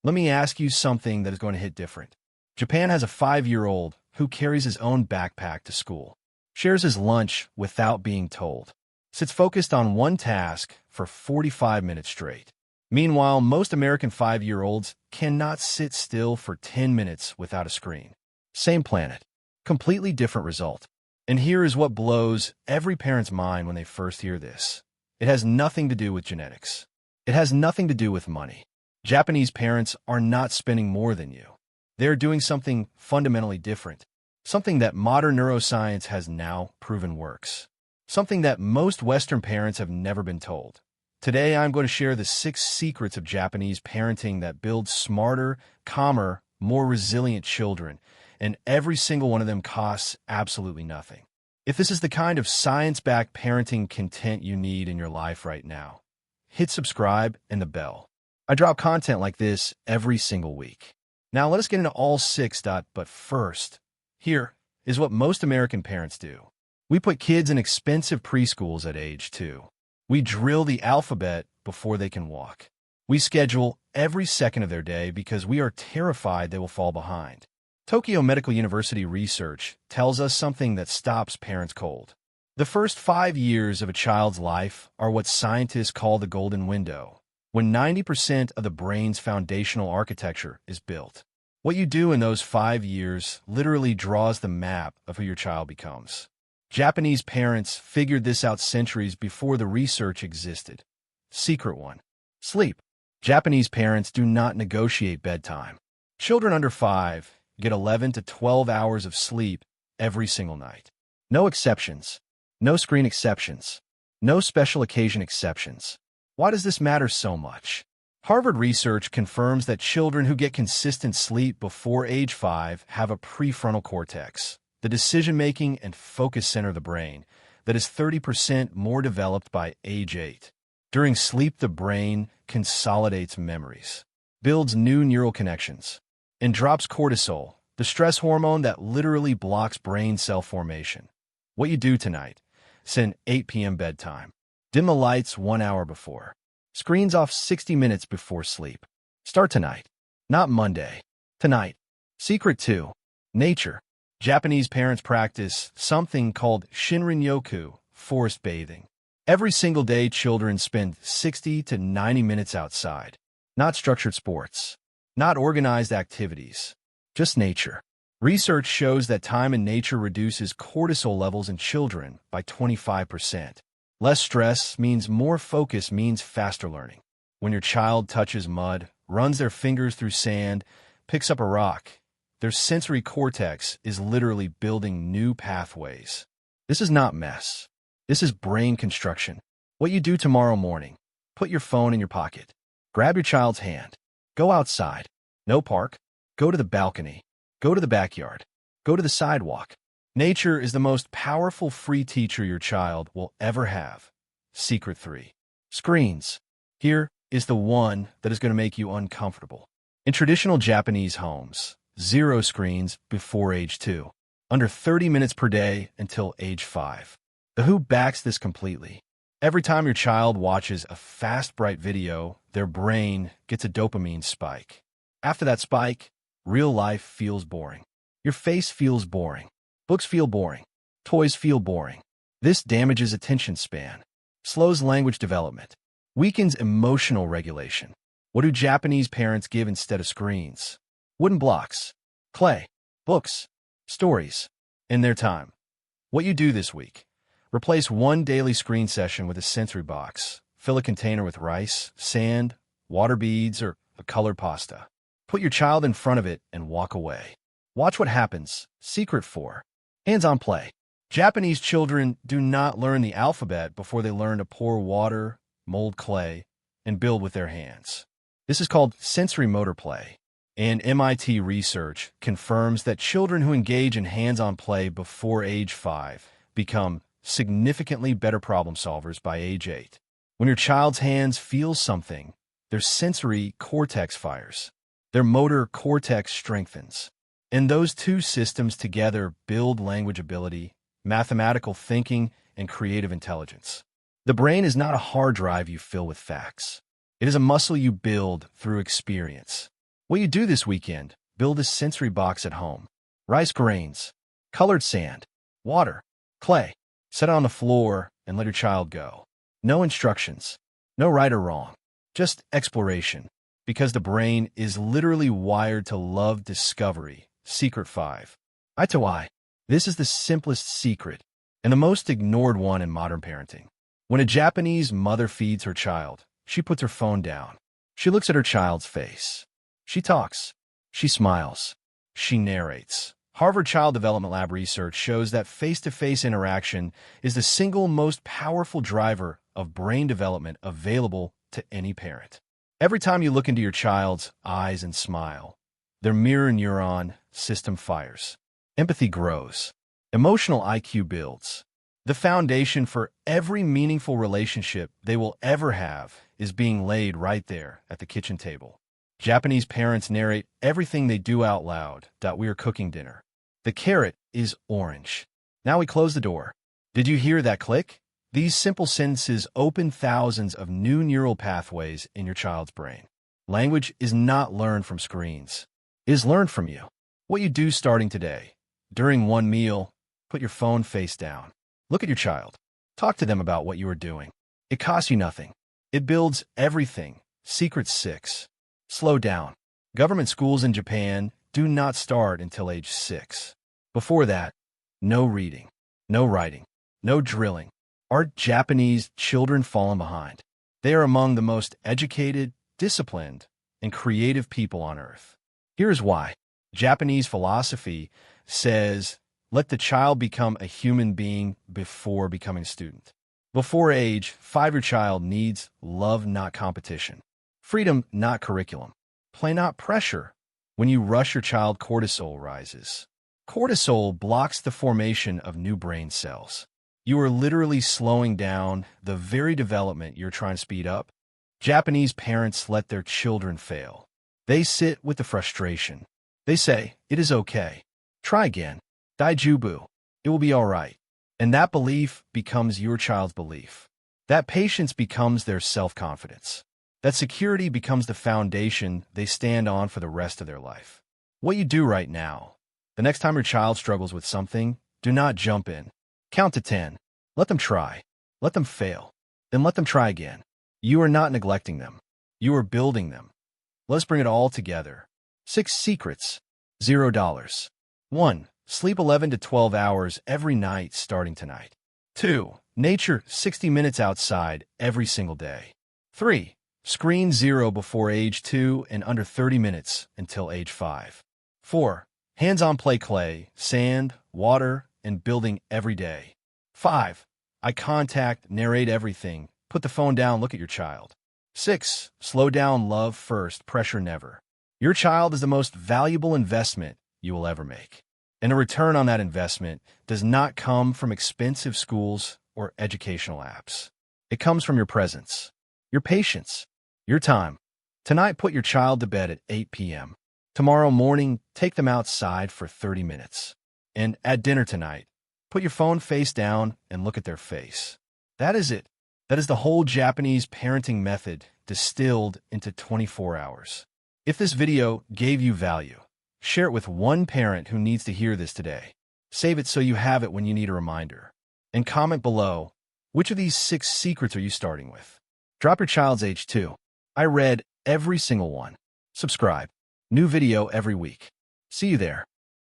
Let me ask you something that is going to hit different. Japan has a 5-year-old who carries his own backpack to school, shares his lunch without being told, sits focused on one task for 45 minutes straight. Meanwhile, most American 5-year-olds cannot sit still for 10 minutes without a screen. Same planet, completely different result. And here is what blows every parent's mind when they first hear this. It has nothing to do with genetics. It has nothing to do with money. Japanese parents are not spending more than you. They are doing something fundamentally different, something that modern neuroscience has now proven works, something that most Western parents have never been told. Today, I'm going to share the 6 secrets of Japanese parenting that build smarter, calmer, more resilient children, and every single one of them costs absolutely nothing. If this is the kind of science-backed parenting content you need in your life right now, hit subscribe and the bell. I drop content like this every single week. Now let us get into all 6. But first, here is what most American parents do. We put kids in expensive preschools at age 2. We drill the alphabet before they can walk. We schedule every second of their day because we are terrified they will fall behind. Tokyo Medical University research tells us something that stops parents cold. The first 5 years of a child's life are what scientists call the golden window, when 90% of the brain's foundational architecture is built. What you do in those 5 years literally draws the map of who your child becomes. Japanese parents figured this out centuries before the research existed. Secret 1. Sleep. Japanese parents do not negotiate bedtime. Children under 5 get 11 to 12 hours of sleep every single night. No exceptions. No screen exceptions. No special occasion exceptions. Why does this matter so much? Harvard research confirms that children who get consistent sleep before age 5 have a prefrontal cortex, the decision-making and focus center of the brain, that is 30% more developed by age 8. During sleep, the brain consolidates memories, builds new neural connections, and drops cortisol, the stress hormone that literally blocks brain cell formation. What you do tonight: set 8 p.m. bedtime. Dim the lights 1 hour before. Screens off 60 minutes before sleep. Start tonight, not Monday. Tonight. Secret 2. Nature. Japanese parents practice something called Shinrin-yoku, forest bathing. Every single day, children spend 60 to 90 minutes outside. Not structured sports. Not organized activities. Just nature. Research shows that time in nature reduces cortisol levels in children by 25%. Less stress means more focus means faster learning. When your child touches mud, runs their fingers through sand, picks up a rock, their sensory cortex is literally building new pathways. This is not mess. This is brain construction. What you do tomorrow morning: put your phone in your pocket. Grab your child's hand. Go outside. No park. Go to the balcony. Go to the backyard. Go to the sidewalk. Nature is the most powerful free teacher your child will ever have. Secret 3. Screens. Here is the one that is going to make you uncomfortable. In traditional Japanese homes, 0 screens before age 2. Under 30 minutes per day until age 5. The WHO backs this completely. Every time your child watches a fast, bright video, their brain gets a dopamine spike. After that spike, real life feels boring. Your face feels boring. Books feel boring. Toys feel boring. This damages attention span, slows language development, weakens emotional regulation. What do Japanese parents give instead of screens? Wooden blocks, clay, books, stories, in their time. What you do this week: replace 1 daily screen session with a sensory box. Fill a container with rice, sand, water beads, or a colored pasta. Put your child in front of it and walk away. Watch what happens. Secret 4. Hands-on play. Japanese children do not learn the alphabet before they learn to pour water, mold clay, and build with their hands. This is called sensory motor play. And MIT research confirms that children who engage in hands-on play before age 5 become significantly better problem solvers by age 8. When your child's hands feel something, their sensory cortex fires. Their motor cortex strengthens. And those two systems together build language ability, mathematical thinking, and creative intelligence. The brain is not a hard drive you fill with facts. It is a muscle you build through experience. What you do this weekend: build a sensory box at home. Rice grains, colored sand, water, clay. Set it on the floor and let your child go. No instructions, no right or wrong, just exploration. Because the brain is literally wired to love discovery. Secret 5. Eye to eye. This is the simplest secret and the most ignored one in modern parenting. When a Japanese mother feeds her child, she puts her phone down. She looks at her child's face. She talks. She smiles. She narrates. Harvard Child Development Lab research shows that face-to-face interaction is the single most powerful driver of brain development available to any parent. Every time you look into your child's eyes and smile, their mirror neuron system fires. Empathy grows. Emotional IQ builds. The foundation for every meaningful relationship they will ever have is being laid right there at the kitchen table. Japanese parents narrate everything they do out loud. We are cooking dinner. The carrot is orange. Now we close the door. Did you hear that click? These simple sentences open thousands of new neural pathways in your child's brain. Language is not learned from screens. It is learned from you. What you do starting today. During one meal, put your phone face down. Look at your child. Talk to them about what you are doing. It costs you nothing. It builds everything. Secret 6. Slow down. Government schools in Japan do not start until age 6. Before that, no reading, no writing, no drilling. Our Japanese children fallen behind. They are among the most educated, disciplined, and creative people on earth. Here's why. Japanese philosophy says, let the child become a human being before becoming a student. Before age 5, your child needs love, not competition. Freedom, not curriculum. Play, not pressure. When you rush your child, cortisol rises. Cortisol blocks the formation of new brain cells. You are literally slowing down the very development you're trying to speed up. Japanese parents let their children fail. They sit with the frustration. They say, it is okay. Try again. Daijubu. It will be all right. And that belief becomes your child's belief. That patience becomes their self-confidence. That security becomes the foundation they stand on for the rest of their life. What you do right now. The next time your child struggles with something, do not jump in. Count to 10. Let them try. Let them fail. Then let them try again. You are not neglecting them. You are building them. Let's bring it all together. 6 secrets. $0. 1. Sleep 11 to 12 hours every night starting tonight. 2. Nature 60 minutes outside every single day. 3. Screen 0 before age 2 and under 30 minutes until age 5. 4. Hands-on play, clay, sand, water, and building every day. 5. Eye contact, narrate everything. Put the phone down, look at your child. 6. Slow down, love first, pressure never. Your child is the most valuable investment you will ever make. And a return on that investment does not come from expensive schools or educational apps. It comes from your presence, your patience, your time. Tonight, put your child to bed at 8 p.m. Tomorrow morning, take them outside for 30 minutes. And at dinner tonight, put your phone face down and look at their face. That is it. That is the whole Japanese parenting method distilled into 24 hours. If this video gave you value, share it with one parent who needs to hear this today. Save it so you have it when you need a reminder. And comment below, which of these 6 secrets are you starting with? Drop your child's age too. I read every single one. Subscribe. New video every week. See you there.